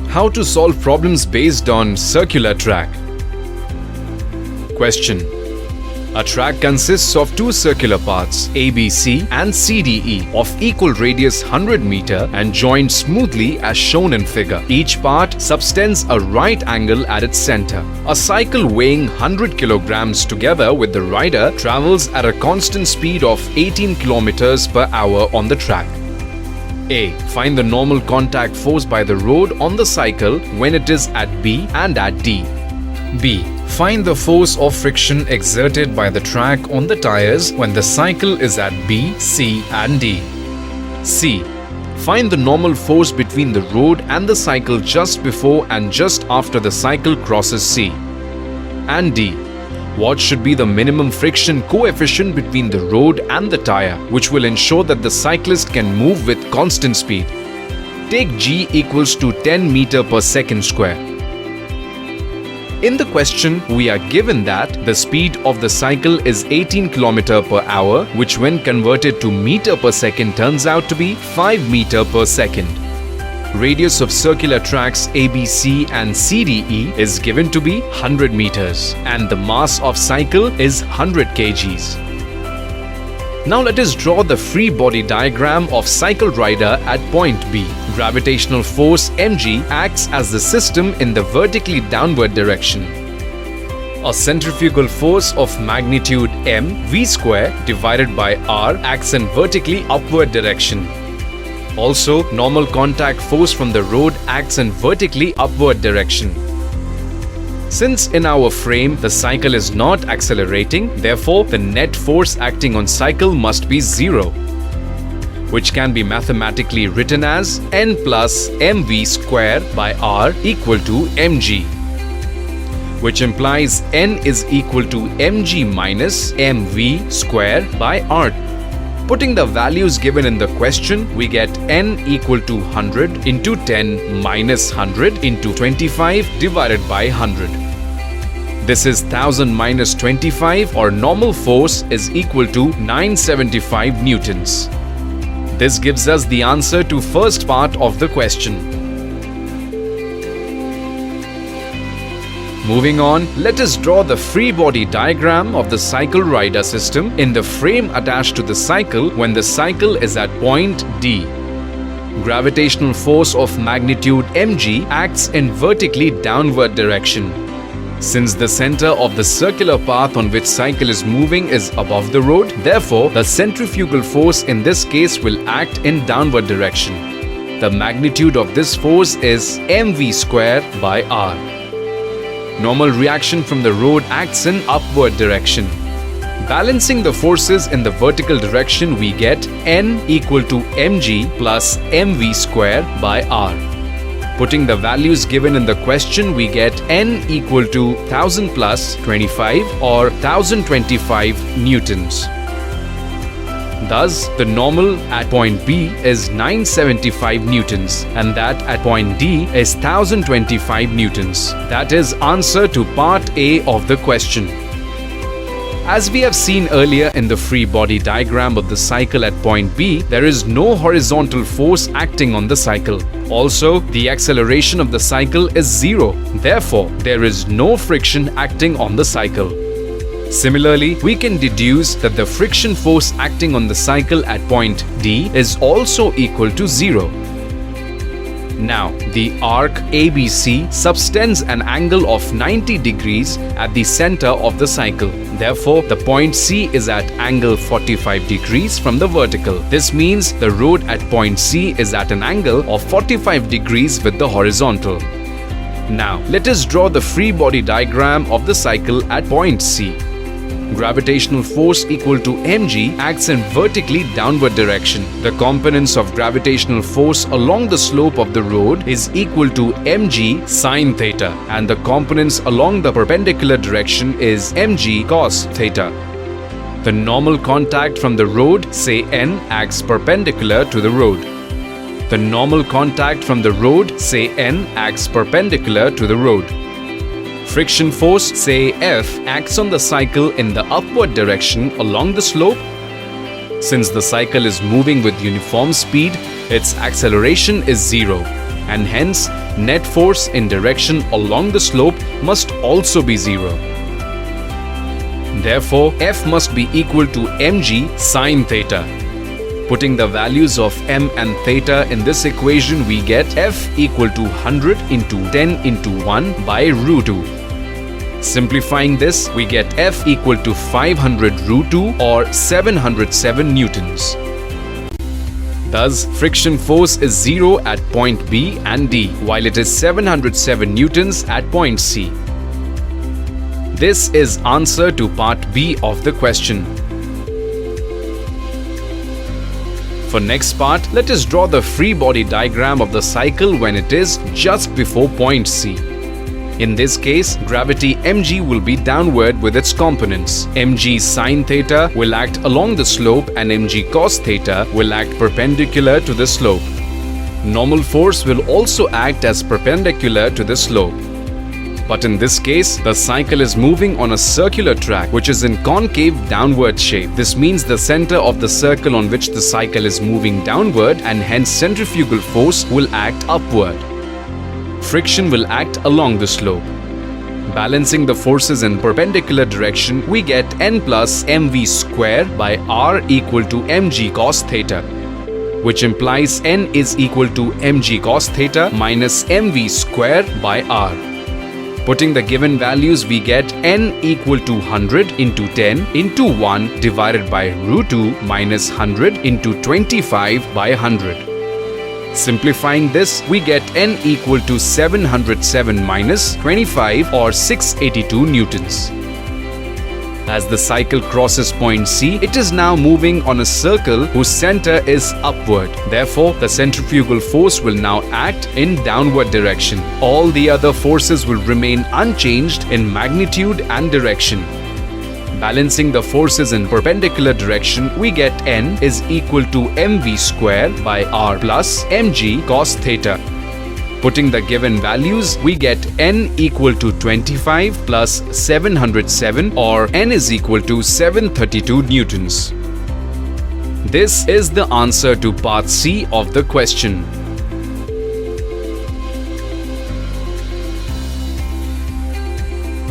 How to solve problems based on circular track? Question. A track consists of two circular paths ABC and CDE of equal radius 100 meter and joined smoothly as shown in figure. Each part subtends a right angle at its center. A cycle weighing 100 kilograms together with the rider travels at a constant speed of 18 kilometers per hour on the track. A. Find the normal contact force by the road on the cycle when it is at B and at D. B. Find the force of friction exerted by the track on the tires when the cycle is at B, C and D. C. Find the normal force between the road and the cycle just before and just after the cycle crosses C. And D. What should be the minimum friction coefficient between the road and the tire, which will ensure that the cyclist can move with constant speed? Take G equals to 10 meter per second square. In the question, we are given that the speed of the cycle is 18 km per hour, which when converted to meter per second turns out to be 5 meter per second. Radius of circular tracks ABC and CDE is given to be 100 meters and the mass of cycle is 100 kgs. Now let us draw the free body diagram of cycle rider at point B. Gravitational force mg acts as the system in the vertically downward direction. A centrifugal force of magnitude m v square divided by r acts in vertically upward direction. Also, normal contact force from the road acts in vertically upward direction. Since in our frame the cycle is not accelerating, therefore the net force acting on cycle must be 0, which can be mathematically written as n plus mv square by r equal to mg, which implies n is equal to mg minus mv square by r. Putting the values given in the question, we get n equal to 100 into 10 minus 100 into 25 divided by 100. This is 1000 minus 25, or normal force is equal to 975 newtons. This gives us the answer to first part of the question. Moving on, let us draw the free body diagram of the cycle rider system in the frame attached to the cycle when the cycle is at point D. Gravitational force of magnitude mg acts in vertically downward direction. Since the center of the circular path on which cycle is moving is above the road, therefore the centrifugal force in this case will act in downward direction. The magnitude of this force is mv square by r. Normal reaction from the road acts in upward direction. Balancing the forces in the vertical direction, we get n equal to mg plus mv square by r. Putting the values given in the question, we get n equal to 1000 plus 25 or 1025 newtons. Thus, the normal at point B is 975 newtons and that at point D is 1025 newtons. That is answer to part A of the question. As we have seen earlier in the free body diagram of the cycle at point B, there is no horizontal force acting on the cycle. Also, the acceleration of the cycle is 0. Therefore, there is no friction acting on the cycle. Similarly, we can deduce that the friction force acting on the cycle at point D is also equal to 0. Now, the arc ABC subtends an angle of 90 degrees at the center of the cycle. Therefore, the point C is at angle 45 degrees from the vertical. This means the road at point C is at an angle of 45 degrees with the horizontal. Now, let us draw the free body diagram of the cycle at point C. Gravitational force equal to mg acts in vertically downward direction. The components of gravitational force along the slope of the road is equal to mg sine theta and the components along the perpendicular direction is mg cos theta. The normal contact from the road, say n, acts perpendicular to the road. The normal contact from the road, say n, acts perpendicular to the road. Friction force, say F, acts on the cycle in the upward direction along the slope. Since the cycle is moving with uniform speed, its acceleration is 0 and hence net force in direction along the slope must also be 0. Therefore, F must be equal to mg sine theta. Putting the values of m and theta in this equation, we get F equal to 100 into 10 into 1 by root 2. Simplifying this, we get F equal to 500 root 2 or 707 newtons. Thus, friction force is 0 at point B and D, while it is 707 newtons at point C. This is answer to part B of the question. For next part, let us draw the free body diagram of the cycle when it is just before point C. In this case, gravity mg will be downward with its components. Mg sine theta will act along the slope and mg cos theta will act perpendicular to the slope. Normal force will also act as perpendicular to the slope. But in this case, the cycle is moving on a circular track which is in concave downward shape. This means the center of the circle on which the cycle is moving downward, and hence centrifugal force will act upward. Friction will act along the slope. Balancing the forces in perpendicular direction, we get n plus mv square by r equal to mg cos theta, which implies n is equal to mg cos theta minus mv square by r. Putting the given values, we get n equal to 100 into 10 into 1 divided by root 2 minus 100 into 25 by 100. Simplifying this, we get n equal to 707 minus 25 or 682 newtons. As the cycle crosses point C, it is now moving on a circle whose center is upward. Therefore, the centrifugal force will now act in downward direction. All the other forces will remain unchanged in magnitude and direction. Balancing the forces in perpendicular direction, we get n is equal to mv square by r plus mg cos theta. Putting the given values, we get n equal to 25 plus 707 or n is equal to 732 newtons. This is the answer to part C of the question.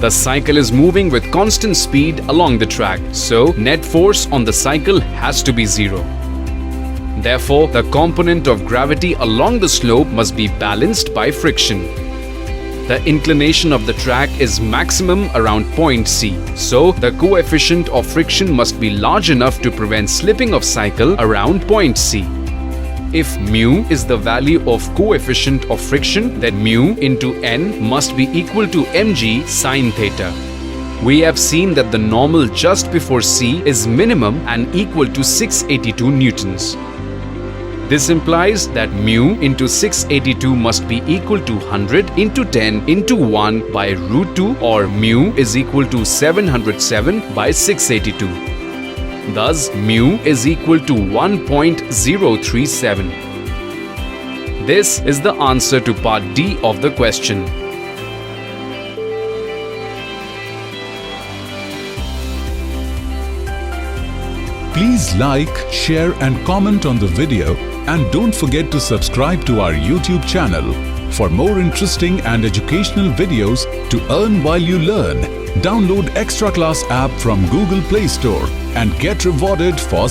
The cycle is moving with constant speed along the track, so net force on the cycle has to be 0. Therefore, the component of gravity along the slope must be balanced by friction. The inclination of the track is maximum around point C, so the coefficient of friction must be large enough to prevent slipping of cycle around point C. If mu is the value of coefficient of friction, then mu into n must be equal to mg sine theta. We have seen that the normal just before C is minimum and equal to 682 newtons. This implies that mu into 682 must be equal to 100 into 10 into 1 by root 2, or mu is equal to 707 by 682. Thus, mu is equal to 1.037. This is the answer to part D of the question. Please like, share and comment on the video, and don't forget to subscribe to our YouTube channel for more interesting and educational videos to earn while you learn. Download Extraclass app from Google Play Store and get rewarded for